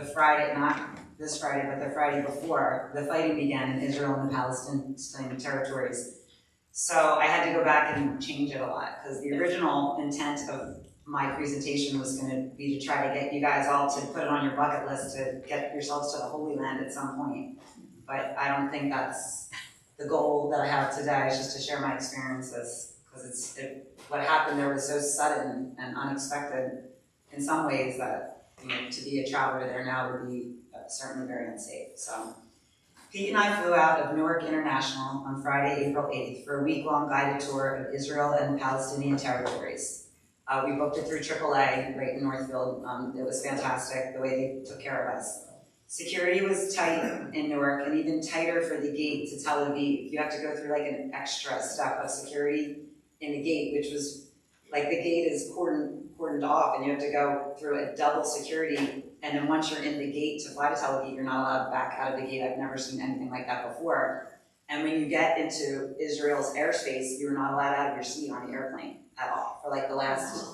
the Friday, not this Friday, but the Friday before, the fighting began in Israel and the Palestinian territories. So I had to go back and change it a lot, because the original intent of my presentation was going to be to try to get you guys all to put it on your bucket list to get yourselves to the Holy Land at some point. But I don't think that's the goal that I have today, is just to share my experiences, because what happened there was so sudden and unexpected in some ways that, you know, to be a traveler there now would be certainly very unsafe. So Pete and I flew out of Newark International on Friday, April 8th for a week-long guided tour of Israel and the Palestinian territories. We booked it through AAA right in Northfield. It was fantastic the way they took care of us. Security was tight in Newark, and even tighter for the gate to Tel Aviv. You have to go through like an extra step of security in the gate, which was like the gate is cordoned off, and you have to go through a double security. And then once you're in the gate to fly to Tel Aviv, you're not allowed back out of the gate. I've never seen anything like that before. And when you get into Israel's airspace, you're not allowed out of your seat on the airplane at all. For like the last,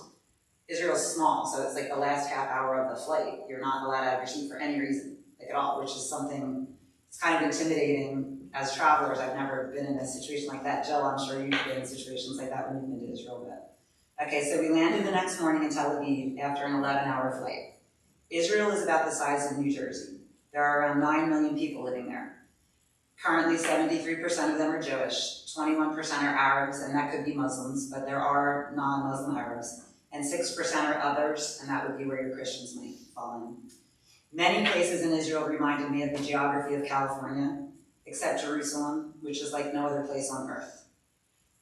Israel's small, so it's like the last half hour of the flight. You're not allowed out of your seat for any reason, like at all, which is something, it's kind of intimidating as travelers. I've never been in a situation like that. Jill, I'm sure you've been in situations like that when you've been to Israel. But okay, so we landed the next morning in Tel Aviv after an 11-hour flight. Israel is about the size of New Jersey. There are around 9 million people living there. Currently, 73% of them are Jewish, 21% are Arabs, and that could be Muslims, but there are non-Muslim Arabs, and 6% are others, and that would be where your Christians might fall in. Many places in Israel reminded me of the geography of California, except Jerusalem, which is like no other place on earth.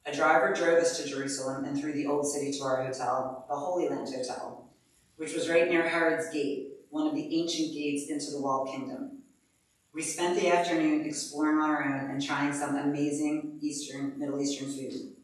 A driver drove us to Jerusalem and through the old city to our hotel, the Holy Land Hotel, which was right near Herod's Gate, one of the ancient gates into the Walled Kingdom. We spent the afternoon exploring on our own and trying some amazing Middle Eastern food.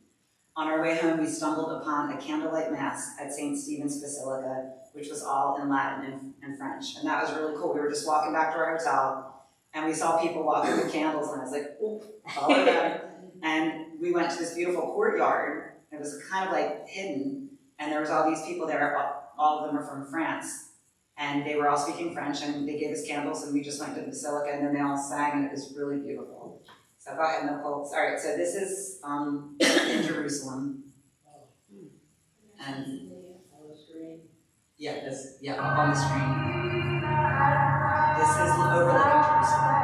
On our way home, we stumbled upon a candlelight mass at St. Stephen's Basilica, which was all in Latin and French. And that was really cool. We were just walking back to our hotel, and we saw people walking with candles, and I was like, oh, follow them. And we went to this beautiful courtyard. It was kind of like hidden, and there was all these people there. All of them were from France. And they were all speaking French, and they gave us candles, and we just went to the Basilica, and then they all sang, and it was really beautiful. So go ahead, Nicole. All right, so this is in Jerusalem. And yeah, up on the screen. This is overlooking Jerusalem.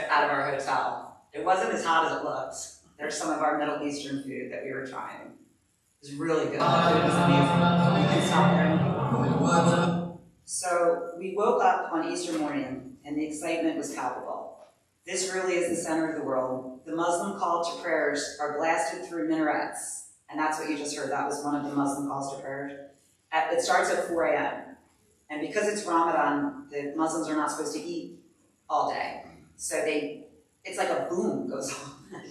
Out of our hotel. It wasn't as hot as it looked. There's some of our Middle Eastern food that we were trying. It was really good. The food was amazing. You can stop there. So we woke up on Easter morning, and the excitement was palpable. This really is the center of the world. The Muslim call to prayers are blasted through minarets, and that's what you just heard. That was one of the Muslim calls to prayers. It starts at 4 a.m. And because it's Ramadan, the Muslims are not supposed to eat all day. So it's like a boom goes on.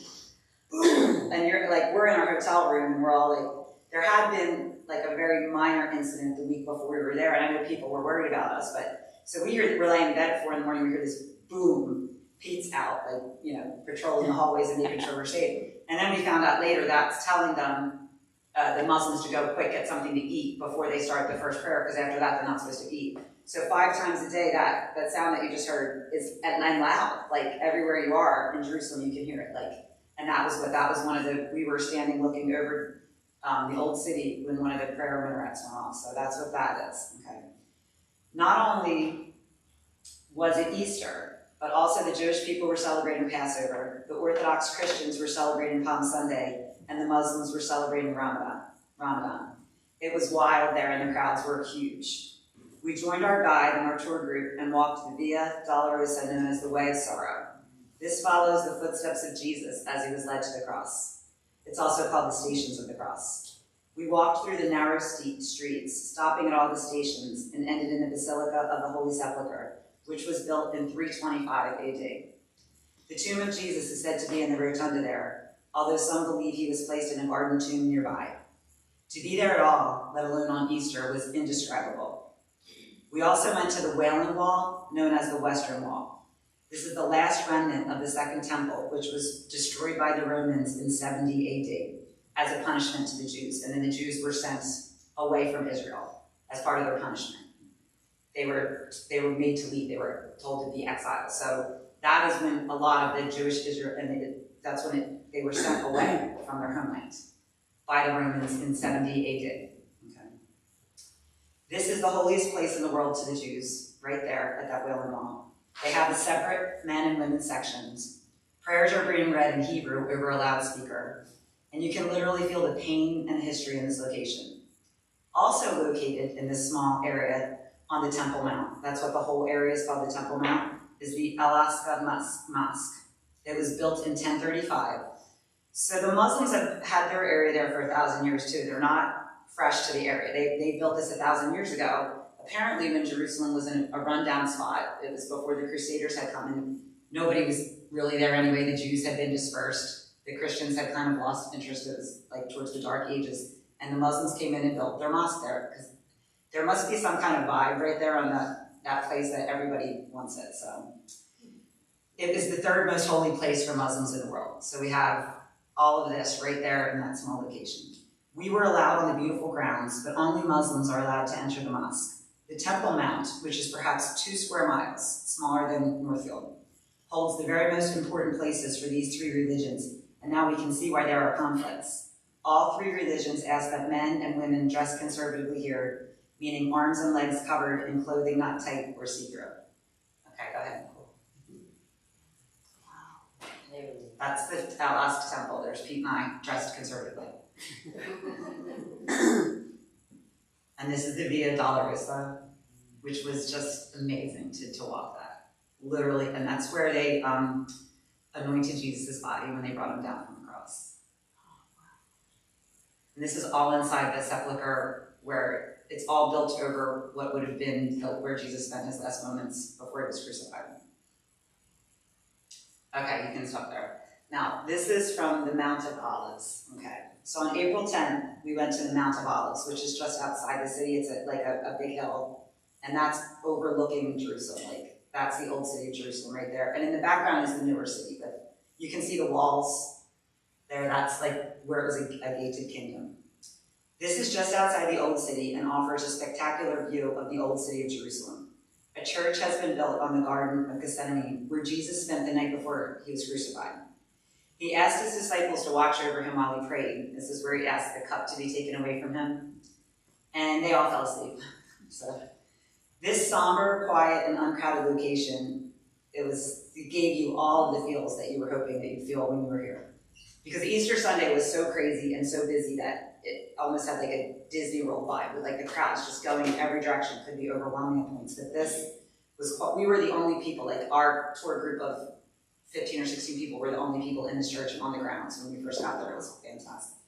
Boom! And you're like, we're in our hotel room, and we're all like, there had been like a very minor incident the week before we were there, and I know people were worried about us, but so we're laying in bed at 4 in the morning, we hear this boom, Pete's out, like, you know, patrolling the hallways and making sure we're safe. And then we found out later that's telling them, the Muslims, to go quick get something to eat before they start the first prayer, because after that they're not supposed to eat. So 5 times a day, that sound that you just heard is at night loud. Like everywhere you are in Jerusalem, you can hear it. Like, and that was one of the. We were standing looking over the old city when one of the prayer minarets went off. So that's what that is. Okay. Not only was it Easter, but also the Jewish people were celebrating Passover. The Orthodox Christians were celebrating Palm Sunday, and the Muslims were celebrating Ramadan. It was wild there, and the crowds were huge. We joined our guide and our tour group and walked the Via Dolorosa, known as the Way of Sorrow. This follows the footsteps of Jesus as he was led to the cross. It's also called the Stations of the Cross. We walked through the narrow streets, stopping at all the stations, and ended in the Basilica of the Holy Sepulchre, which was built in 325 AD. The tomb of Jesus is said to be in the rotunda there, although some believe he was placed in a garden tomb nearby. To be there at all, let alone on Easter, was indescribable. We also went to the Wailing Wall, known as the Western Wall. This is the last remnant of the Second Temple, which was destroyed by the Romans in 70 AD as a punishment to the Jews, and then the Jews were sent away from Israel as part of their punishment. They were made to leave. They were told to be exiled. So that is when a lot of the Jewish Israel, and that's when they were sent away from their homeland by the Romans in 70 AD. Okay. This is the holiest place in the world to the Jews, right there at that Wailing Wall. They have the separate men and women sections. Prayers are being read in Hebrew over a loudspeaker, and you can literally feel the pain and history in this location. Also located in this small area on the Temple Mount, that's what the whole area is called, the Temple Mount, is the Al-Aqsa Mosque. It was built in 1035. So the Muslims have had their area there for 1,000 years too. They're not fresh to the area. They built this 1,000 years ago. Apparently when Jerusalem was in a rundown spot, it was before the Crusaders had come in. Nobody was really there anyway. The Jews had been dispersed. The Christians had kind of lost interest. It was like towards the Dark Ages. And the Muslims came in and built their mosque there, because there must be some kind of vibe right there on that place that everybody wants it. So it is the third most holy place for Muslims in the world. So we have all of this right there in that small location. We were allowed on the beautiful grounds, but only Muslims are allowed to enter the mosque. The Temple Mount, which is perhaps 2 square miles, smaller than Northfield, holds the very most important places for these 3 religions, and now we can see why there are conflicts. All 3 religions ask that men and women dress conservatively here, meaning arms and legs covered in clothing not tight or see-through. Okay, go ahead, Nicole. Wow. That's the Al-Aqsa Temple. There's Pete and I dressed conservatively. And this is the Via Dolorosa, which was just amazing to walk that. Literally, and that's where they anointed Jesus' body when they brought him down from the cross. And this is all inside the sepulchre, where it's all built over what would have been where Jesus spent his last moments before he was crucified. Okay, you can stop there. Now, this is from the Mount of Olives. Okay, so on April 10th, we went to the Mount of Olives, which is just outside the city. It's like a big hill, and that's overlooking Jerusalem. Like, that's the old city of Jerusalem right there. And in the background is the newer city, but you can see the walls there. That's like where it was a gated kingdom. This is just outside the old city and offers a spectacular view of the old city of Jerusalem. A church has been built on the Garden of Gethsemane, where Jesus spent the night before he was crucified. He asked his disciples to watch over him while he prayed. This is where he asked the cup to be taken away from him. And they all fell asleep. So this somber, quiet, and uncrowded location, it gave you all of the feels that you were hoping that you'd feel when you were here. Because Easter Sunday was so crazy and so busy that it almost had like a Disney World vibe, with like the crowds just going in every direction. Could be overwhelming at points. But this was, we were the only people, like our tour group of 15 or 16 people were the only people in this church and on the grounds when we first got there. It was fantastic.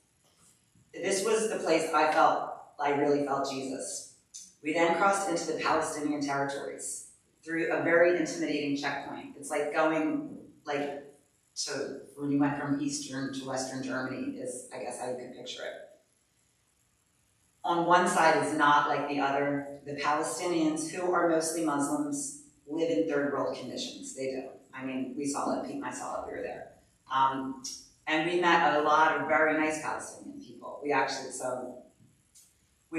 This was the place I really felt Jesus. We then crossed into the Palestinian territories through a very intimidating checkpoint. It's like going to when you went from Eastern to Western Germany is, I guess, how you could picture it. On one side is not like the other. The Palestinians, who are mostly Muslims, live in third world conditions. They do. I mean, we saw it, Pete and I saw it, we were there. And we met a lot of very nice Palestinian people. We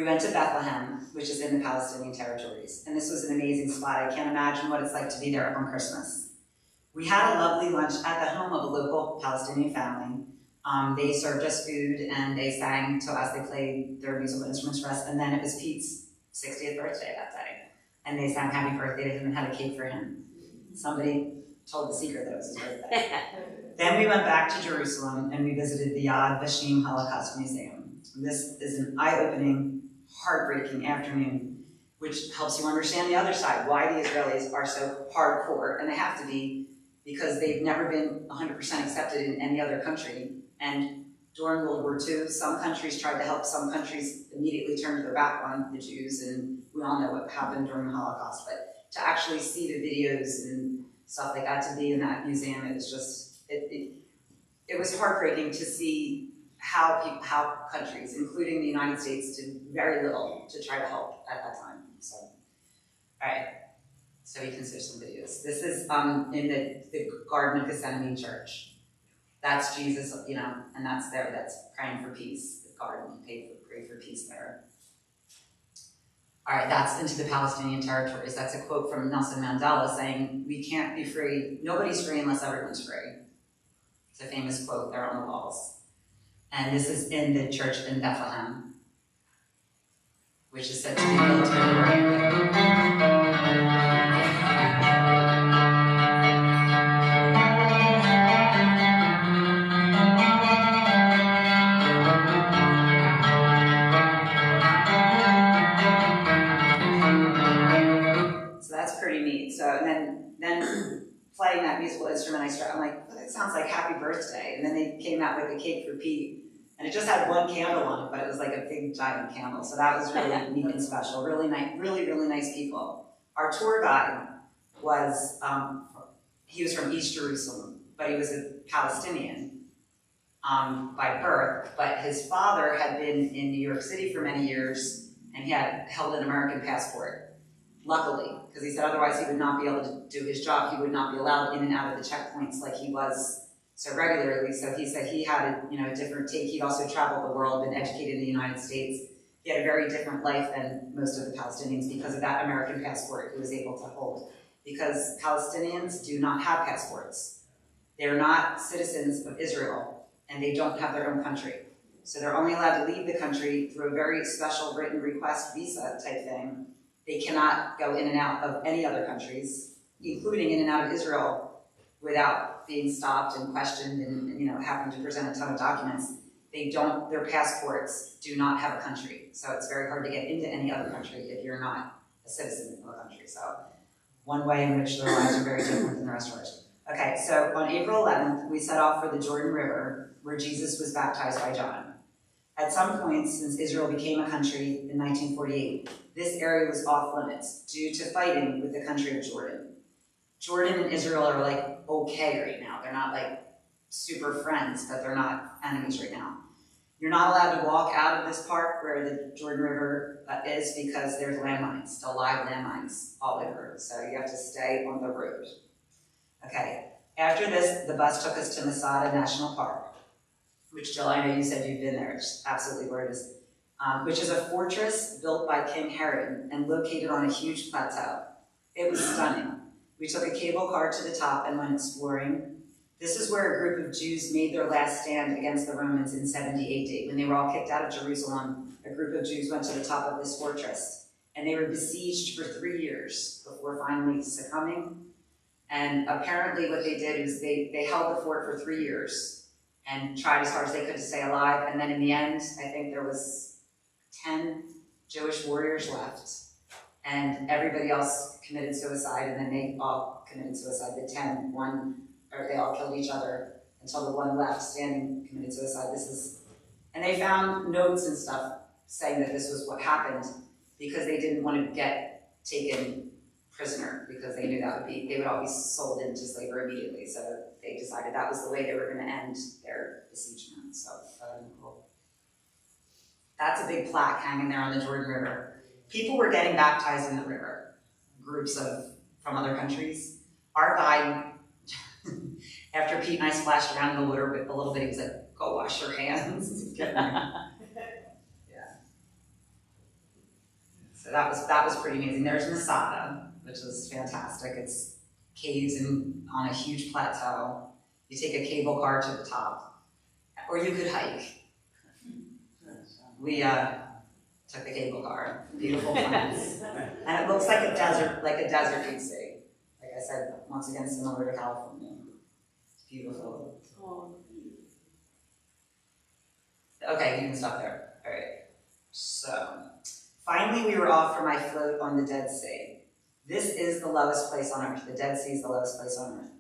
went to Bethlehem, which is in the Palestinian territories. And this was an amazing spot. I can't imagine what it's like to be there on Christmas. We had a lovely lunch at the home of a local Palestinian family. They served us food and they sang to us. They played their musical instruments for us. And then it was Pete's 60th birthday that day. And they sang happy birthday to him and had a cake for him. Somebody told the secret that it was his birthday. Then we went back to Jerusalem and we visited the Yad Vashem Holocaust Museum. This is an eye-opening, heartbreaking afternoon, which helps you understand the other side, why the Israelis are so hardcore, and they have to be, because they've never been 100% accepted in any other country, and during World War II, some countries tried to help, some countries immediately turned their back on the Jews, and we all know what happened during the Holocaust. But to actually see the videos and stuff like that, to be in that museum, it was just, it was heartbreaking to see how countries, including the United States, did very little to try to help at that time. So, all right. So you can search some videos. This is in the Garden of Gethsemane Church. That's Jesus, you know, and that's there. That's praying for peace. The garden, you pray for peace there. All right, that's into the Palestinian territories. That's a quote from Nelson Mandela saying, "We can't be free. Nobody's free unless everyone's free." It's a famous quote there on the walls. And this is in the church in Bethlehem, which is said to be built in So, and then playing that musical instrument, I'm like, well, that sounds like Happy Birthday. And then they came out with a cake for Pete, and it just had one candle on it, but it was like a big giant candle. So that was really neat and special. Really nice, really nice people. Our tour guide was, he was from East Jerusalem, but he was a Palestinian by birth. But his father had been in New York City for many years, and he had held an American passport. Luckily, because he said otherwise he would not be able to do his job. He would not be allowed in and out of the checkpoints like he was so regularly. So he said he had a different take. He'd also traveled the world, been educated in the United States. He had a very different life than most of the Palestinians because of that American passport he was able to hold. Because Palestinians do not have passports. They're not citizens of Israel, and they don't have their own country. So they're only allowed to leave the country through a very special written request visa type thing. They cannot go in and out of any other countries, including in and out of Israel, without being stopped and questioned and having to present a ton of documents. Their passports do not have a country. So it's very hard to get into any other country if you're not a citizen of a country. So one way in which their lives are very different than the rest of ours. Okay, so on April 11th, we set off for the Jordan River, where Jesus was baptized by John. At some point, since Israel became a country in 1948, this area was off limits due to fighting with the country of Jordan. Jordan and Israel are like okay right now. They're not like super friends, but they're not enemies right now. You're not allowed to walk out of this park where the Jordan River is because there's landmines, still live landmines all over. So you have to stay on the road. Okay, after this, the bus took us to Masada National Park, which Jill, I know you said you've been there. It's absolutely gorgeous. Which is a fortress built by King Herod and located on a huge plateau. It was stunning. We took a cable car to the top and went exploring. This is where a group of Jews made their last stand against the Romans in 70 AD. When they were all kicked out of Jerusalem, a group of Jews went to the top of this fortress, and they were besieged for 3 years before finally succumbing. And apparently what they did is they held the fort for 3 years and tried as hard as they could to stay alive. And then in the end, I think there was 10 Jewish warriors left, and everybody else committed suicide, and then they all committed suicide. The 10, they all killed each other until the one left standing committed suicide. And they found notes and stuff saying that this was what happened because they didn't want to get taken prisoner because they knew they would all be sold into slavery immediately. So they decided that was the way they were going to end their besiegement. So cool. That's a big plaque hanging there on the Jordan River. People were getting baptized in the river, groups from other countries. Our guide, after Pete and I splashed around in the water a little bit, he was like, "Go wash your hands." Yeah. So that was pretty amazing. There's Masada, which was fantastic. It's caves on a huge plateau. You take a cable car to the top, or you could hike. We took the cable car. Beautiful plants, and it looks like a desert you'd see. Like I said, once again, similar to California. It's beautiful. Okay, you can stop there. All right. So finally, we were off for my float on the Dead Sea. This is the lowest place on Earth. The Dead Sea is the lowest place on Earth.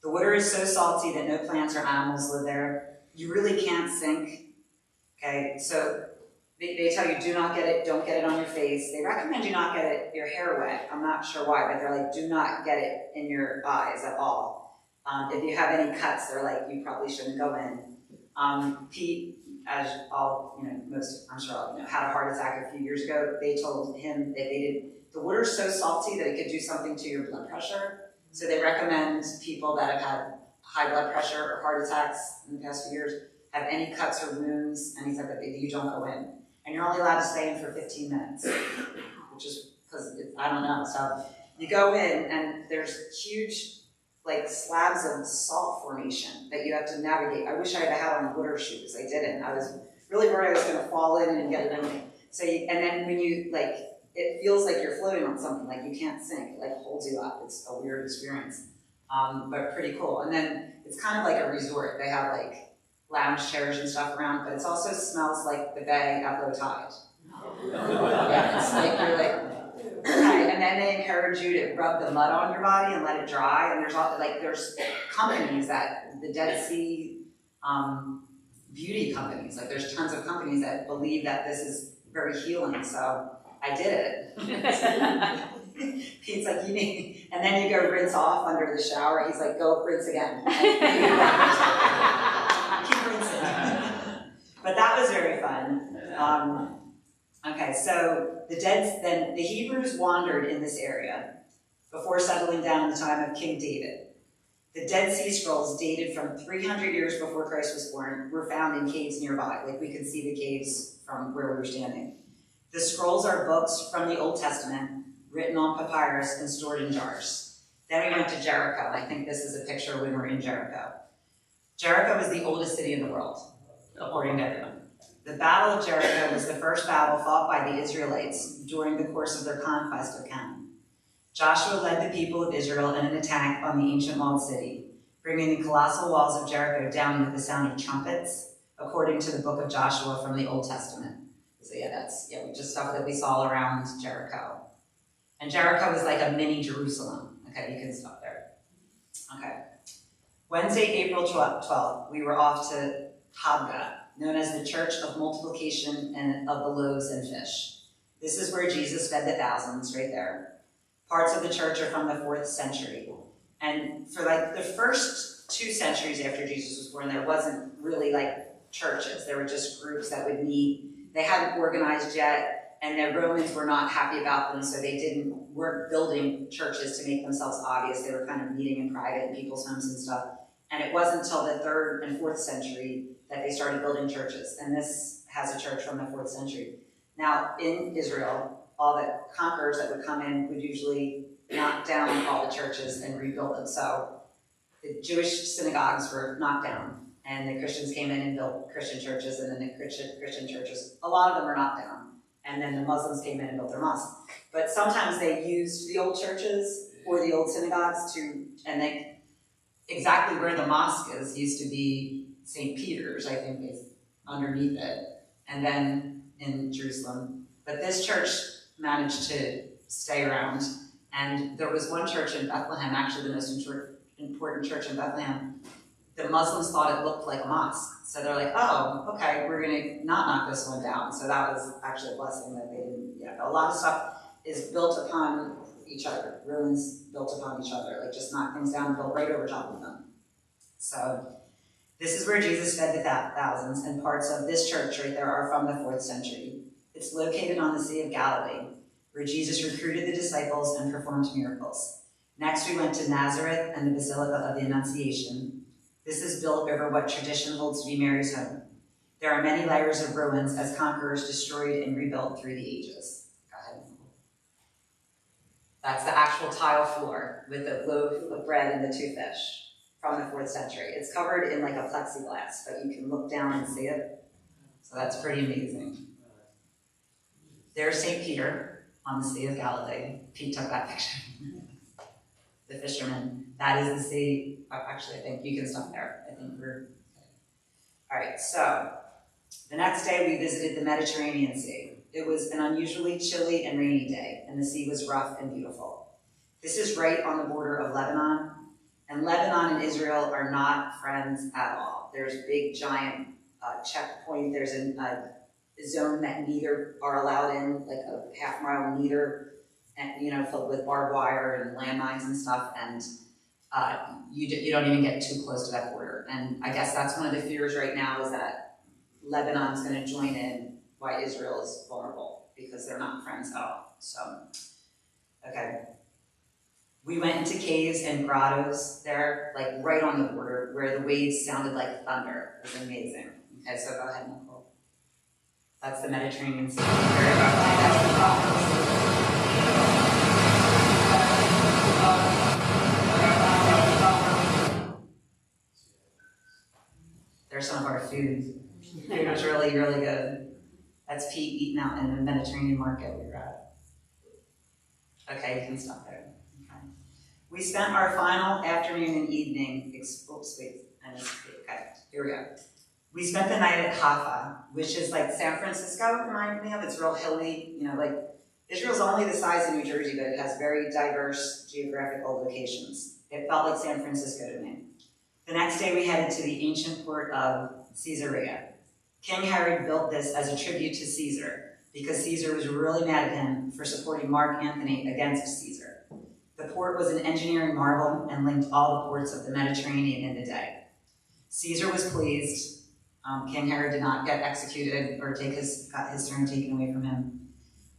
The water is so salty that no plants or animals live there. you really can't sink, okay? So they tell you don't get it on your face. They recommend you not get your hair wet. I'm not sure why, but they're like, do not get it in your eyes at all. If you have any cuts, they're like, you probably shouldn't go in. Pete, as most, I'm sure all had a heart attack a few years ago. They told him that the water's so salty that it could do something to your blood pressure. So they recommend people that have had high blood pressure or heart attacks in the past few years, have any cuts or wounds, anything that you don't go in. And you're only allowed to stay in for 15 minutes, which is because, I don't know. So you go in and there's huge slabs of salt formation that you have to navigate. I wish I had had on water shoes. I didn't. I was really worried I was going to fall in and get it in. So and then when you, it feels like you're floating on something, you can't sink. It holds you up. It's a weird experience, but pretty cool. And then it's kind of like a resort. They have lounge chairs and stuff around, but it also smells like the bay at low tide. Yeah, it's you're okay. And then they encourage you to rub the mud on your body and let it dry. And there's companies the Dead Sea beauty companies. There's tons of companies that believe that this is very healing. So I did it. Pete's like, you need, and then you go rinse off under the shower. He's like, go rinse again. Keep rinsing. But that was very fun. Okay, so the Hebrews wandered in this area before settling down in the time of King David. The Dead Sea Scrolls, dated from 300 years before Christ was born, were found in caves nearby. We could see the caves from where we were standing. The scrolls are books from the Old Testament, written on papyrus and stored in jars. Then we went to Jericho. I think this is a picture when we're in Jericho. Jericho is the oldest city in the world, according to everyone. The Battle of Jericho was the first battle fought by the Israelites during the course of their conquest of Canaan. Joshua led the people of Israel in an attack on the ancient walled city, bringing the colossal walls of Jericho down with the sound of trumpets, according to the book of Joshua from the Old Testament. So just stuff that we saw around Jericho. And Jericho is like a mini Jerusalem. Okay, you can stop there. Okay. Wednesday, April 12th, we were off to Habga, known as the Church of Multiplication and of the Loaves and Fish. This is where Jesus fed the thousands, right there. Parts of the church are from the 4th century. And for the first 2 centuries after Jesus was born, there wasn't really churches. There were just groups that would meet. They hadn't organized yet, and the Romans were not happy about them, so they weren't building churches to make themselves obvious. They were kind of meeting in private in people's homes and stuff. And it wasn't until the 3rd and 4th century that they started building churches. And this has a church from the 4th century. Now, in Israel, all the conquerors that would come in would usually knock down all the churches and rebuild them. So the Jewish synagogues were knocked down, and the Christians came in and built Christian churches, and then the Christian churches, a lot of them were knocked down. And then the Muslims came in and built their mosques. But sometimes they used the old churches or the old synagogues exactly where the mosque is used to be St. Peter's, I think, is underneath it, and then in Jerusalem. But this church managed to stay around, and there was one church in Bethlehem, actually the most important church in Bethlehem. The Muslims thought it looked like a mosque, so they're like, oh, okay, we're going to not knock this one down. So that was actually a blessing that they didn't. A lot of stuff is built upon each other. Ruins built upon each other, just knock things down and build right over top of them. So this is where Jesus fed the thousands, and parts of this church right there are from the 4th century. It's located on the Sea of Galilee, where Jesus recruited the disciples and performed miracles. Next, we went to Nazareth and the Basilica of the Annunciation. This is built over what tradition holds to be Mary's home. There are many layers of ruins as conquerors destroyed and rebuilt through the ages. Go ahead. That's the actual tile floor with the loaf of bread and the 2 fish from the 4th century. It's covered in a plexiglass, but you can look down and see it. So that's pretty amazing. There's St. Peter on the Sea of Galilee. Pete took that picture. The fisherman. That is the sea. Actually, I think you can stop there. I think we're okay. All right, so the next day we visited the Mediterranean Sea. It was an unusually chilly and rainy day, and the sea was rough and beautiful. This is right on the border of Lebanon, And Lebanon and Israel are not friends at all. There's a big, giant checkpoint. There's a zone that neither are allowed in, like a half-mile neither, and, you know, filled with barbed wire and landmines and stuff, and you don't even get too close to that border. And I guess that's one of the fears right now, is that Lebanon's going to join in why Israel is vulnerable, because they're not friends at all. So, okay. We went into caves and grottos there, like right on the border, where the waves sounded like thunder. It was amazing. Okay, so go ahead, Nicole. That's the Mediterranean Sea. That's the grottos. There's some of our food. Food was really, really good. That's Pete eating out in the Mediterranean market we were at. Okay, you can stop there. Okay. We spent our final afternoon and evening, okay, here we go. We spent the night at Haifa, which is like San Francisco, reminded me of. It's real hilly, you know, like Israel's only the size of New Jersey, but it has very diverse geographical locations. It felt like San Francisco to me. The next day we headed to the ancient port of Caesarea. King Herod built this as a tribute to Caesar, because Caesar was really mad at him for supporting Mark Antony against Caesar. The port was an engineering marvel and linked all the ports of the Mediterranean in the day. Caesar was pleased. King Herod did not get executed or got his throne taken away from him.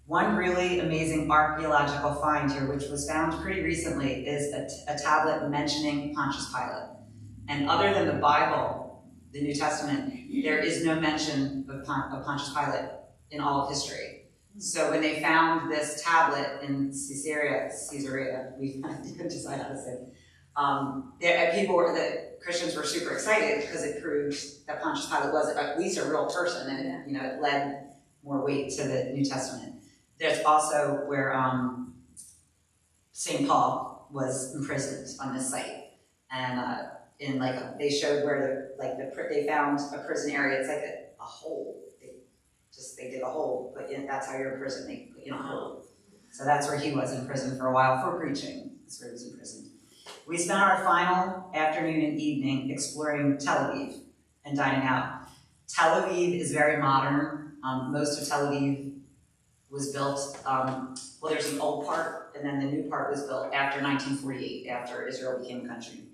One really amazing archaeological find here, which was found pretty recently, is a tablet mentioning Pontius Pilate. And other than the Bible, the New Testament, there is no mention of Pontius Pilate in all of history. So when they found this tablet in Caesarea, we couldn't decide how to say it. The Christians were super excited because it proved that Pontius Pilate was at least a real person, and you know, it led more weight to the New Testament. There's also where St. Paul was imprisoned on this site, and they showed where they found a prison area. It's like a hole. They dig a hole, but that's how you're in prison. They put you in a hole. So that's where he was in prison for a while for preaching. That's where he was in prison. We spent our final afternoon and evening exploring Tel Aviv and dining out. Tel Aviv is very modern. Most of Tel Aviv was built, there's an old part, and then the new part was built after 1948, after Israel became a country.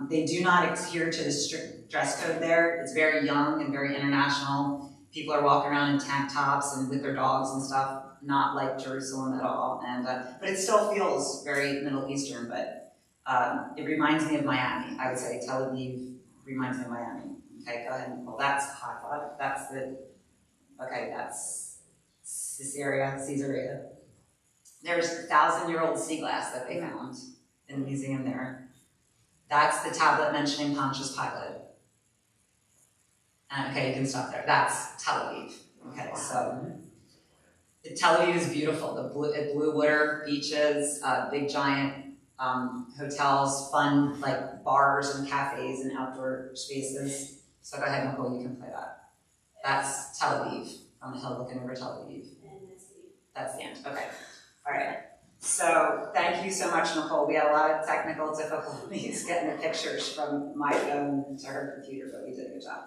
They do not adhere to the strict dress code there. It's very young and very international. People are walking around in tank tops and with their dogs and stuff, not like Jerusalem at all. But it still feels very Middle Eastern, but it reminds me of Miami. I would say Tel Aviv reminds me of Miami. Okay, go ahead, Nicole. That's Haifa. That's Caesarea. There's 1,000-year-old sea glass that they found in the museum there. That's the tablet mentioning Pontius Pilate. Okay, you can stop there. That's Tel Aviv. Okay, so Tel Aviv is beautiful. The blue water, beaches, big giant hotels, fun like bars and cafes and outdoor spaces. So go ahead, Nicole, you can play that. That's Tel Aviv, on the hill looking over Tel Aviv. That's the end. Okay. All right. So thank you so much, Nicole. We had a lot of technical difficulties getting the pictures from my phone to her computer, but we did a good job.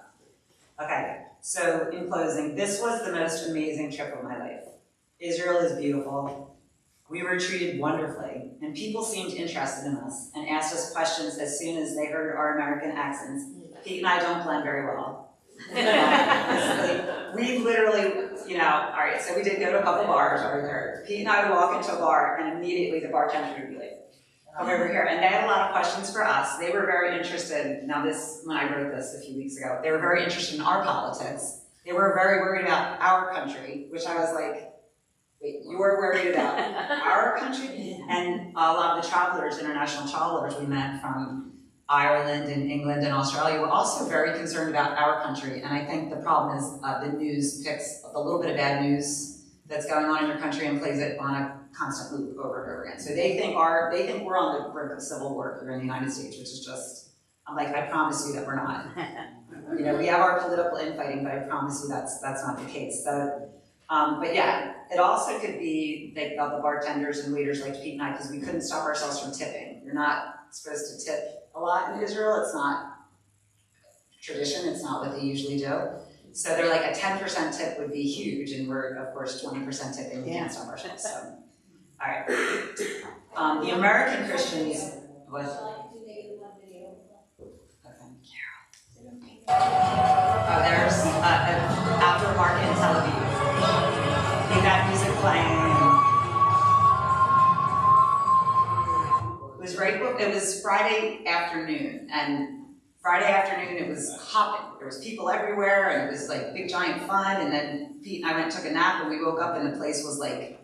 Okay, so in closing, this was the most amazing trip of my life. Israel is beautiful. We were treated wonderfully, and people seemed interested in us and asked us questions as soon as they heard our American accents. Pete and I don't blend very well. We literally, all right, so we did go to a couple bars over there. Pete and I would walk into a bar, and immediately the bartender would be like, come over here. And they had a lot of questions for us. They were very interested, when I wrote this a few weeks ago, they were very interested in our politics. They were very worried about our country, which I was like, wait, you were worried about our country? And a lot of the travelers, international travelers we met from Ireland and England and Australia were also very concerned about our country. And I think the problem is the news picks a little bit of bad news that's going on in your country and plays it on a constant loop over and over again. So they think we're on the brink of civil war here in the United States, which is just, I'm like, I promise you that we're not. We have our political infighting, but I promise you that's not the case. So But yeah, it also could be that the bartenders and waiters like Pete and I, because we couldn't stop ourselves from tipping. You're not supposed to tip a lot in Israel. It's not tradition. It's not what they usually do. So they're like a 10% tip would be huge, and we're of course 20% tipping. We can't stop ourselves. So, all right. The American Christians. What? Oh, there's an outdoor market in Tel Aviv. We got music playing. It was Friday afternoon, and Friday afternoon it was hopping. There was people everywhere, and it was like big giant fun. And then Pete and I went and took a nap, and we woke up, and the place was like, it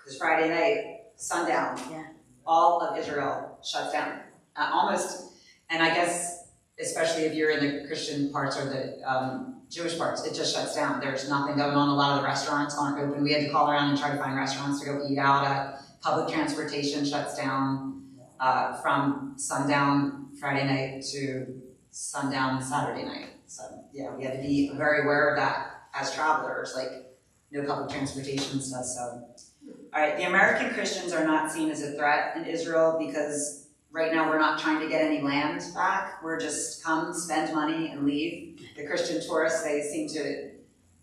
was Friday night, sundown. Yeah. All of Israel shuts down, almost. And I guess, especially if you're in the Christian parts or the Jewish parts, it just shuts down. There's nothing going on. A lot of the restaurants aren't open. We had to call around and try to find restaurants to go eat out at. Public transportation shuts down from sundown Friday night to sundown Saturday night. So yeah, we had to be very aware of that as travelers, like no public transportation and stuff. So, all right, the American Christians are not seen as a threat in Israel because right now we're not trying to get any land back. We're just come, spend money, and leave. The Christian tourists, they seem to,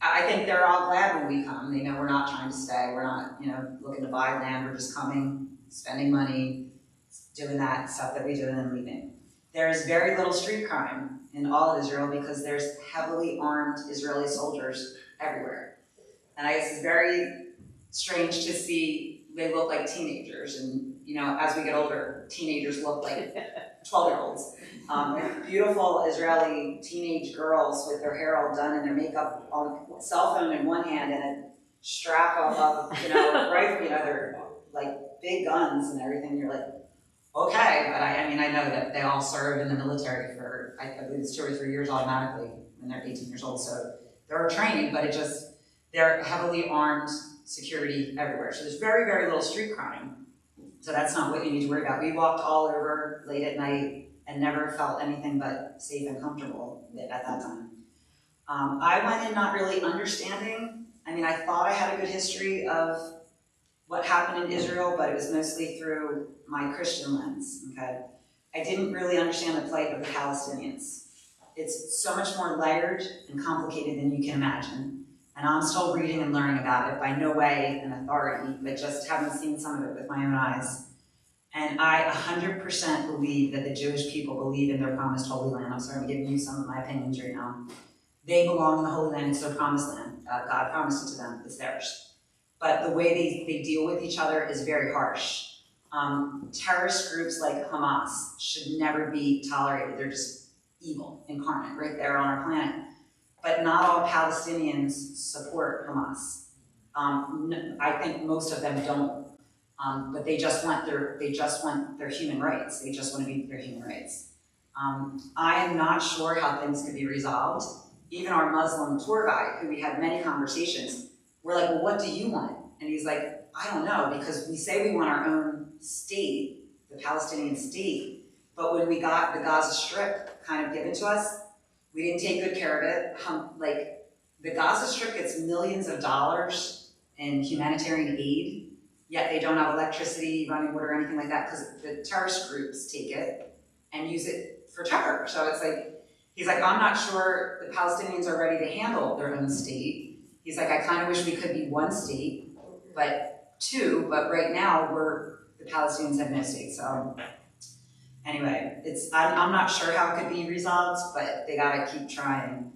I think they're all glad when we come. They know we're not trying to stay. We're not, looking to buy land. We're just coming, spending money, doing that stuff that we do and then leaving. There is very little street crime in all of Israel because there's heavily armed Israeli soldiers everywhere. And I guess it's very strange to see they look like teenagers. And, as we get older, teenagers look like 12-year-olds. Beautiful Israeli teenage girls with their hair all done and their makeup on, cell phone in one hand and a strap of rifle, they're like big guns and everything. You're like, okay, but I know that they all serve in the military for, I believe it's 2 or 3 years automatically when they're 18 years old. So they're trained, but they're heavily armed security everywhere. So there's very, very little street crime. So that's not what you need to worry about. We walked all over late at night and never felt anything but safe and comfortable at that time. I went in not really understanding. I thought I had a good history of what happened in Israel, but it was mostly through my Christian lens, okay? I didn't really understand the plight of the Palestinians. It's so much more layered and complicated than you can imagine. And I'm still reading and learning about it, by no way an authority, but just having seen some of it with my own eyes. And I 100% believe that the Jewish people believe in their promised Holy Land. I'm sorry, I'm giving you some of my opinions right now. They belong in the Holy Land, it's their promised land. God promised it to them, it's theirs. But the way they deal with each other is very harsh. Terrorist groups like Hamas should never be tolerated. They're just evil incarnate right there on our planet. But not all Palestinians support Hamas. I think most of them don't. But they just want their human rights. They just want to be their human rights. I am not sure how things could be resolved. Even our Muslim tour guide, who we had many conversations, we're like, well, what do you want? And he's like, I don't know, because we say we want our own state, the Palestinian state, but when we got the Gaza Strip kind of given to us, we didn't take good care of it. The Gaza Strip gets millions of dollars in humanitarian aid, yet they don't have electricity, running water, or anything like that, because the terrorist groups take it and use it for terror. So it's like, he's like, I'm not sure the Palestinians are ready to handle their own state. He's like, I kind of wish we could be one state, but two, but right now the Palestinians have no state. So anyway, I'm not sure how it could be resolved, but they gotta keep trying.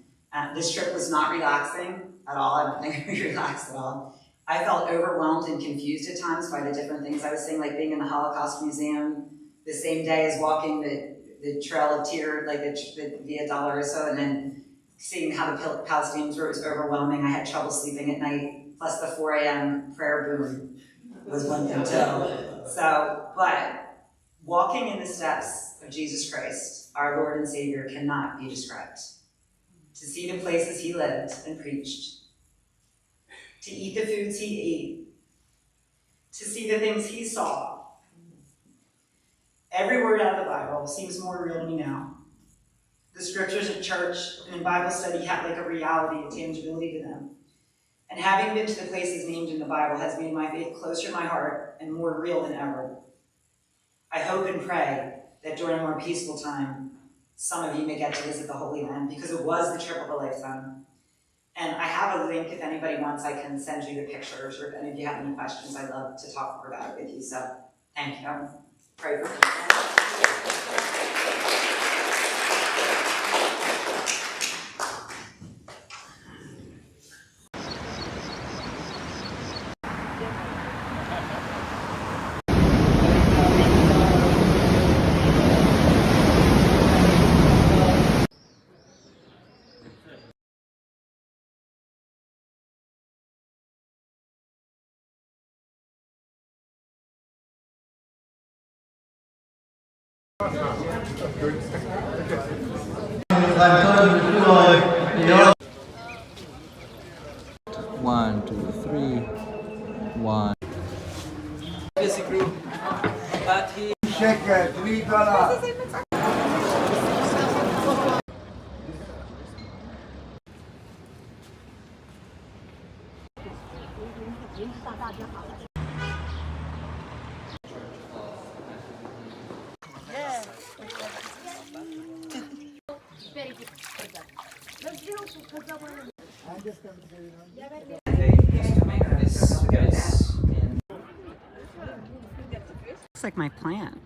This trip was not relaxing at all. I don't think it was relaxed at all. I felt overwhelmed and confused at times by the different things I was seeing, like being in the Holocaust Museum the same day as walking the Trail of Tears, like the Via Dolorosa, and then seeing how the Palestinians were. It was overwhelming. I had trouble sleeping at night, plus the 4 a.m. prayer boom was one thing too. So, but walking in the steps of Jesus Christ, our Lord and Savior, cannot be described. To see the places he lived and preached, to eat the foods he ate, to see the things he saw. Every word out of the Bible seems more real to me now. The scriptures at church and in Bible study have like a reality, a tangibility to them. And having been to the places named in the Bible has made my faith closer to my heart and more real than ever. I hope and pray that during a more peaceful time, some of you may get to visit the Holy Land, because it was the trip of a lifetime. And I have a link if anybody wants. I can send you the pictures, or if any of you have any questions, I'd love to talk more about it with you. So thank you. Pray for me. One, two, three, one. Basic group, but he. Shepherd, Nicole. Looks like my plant.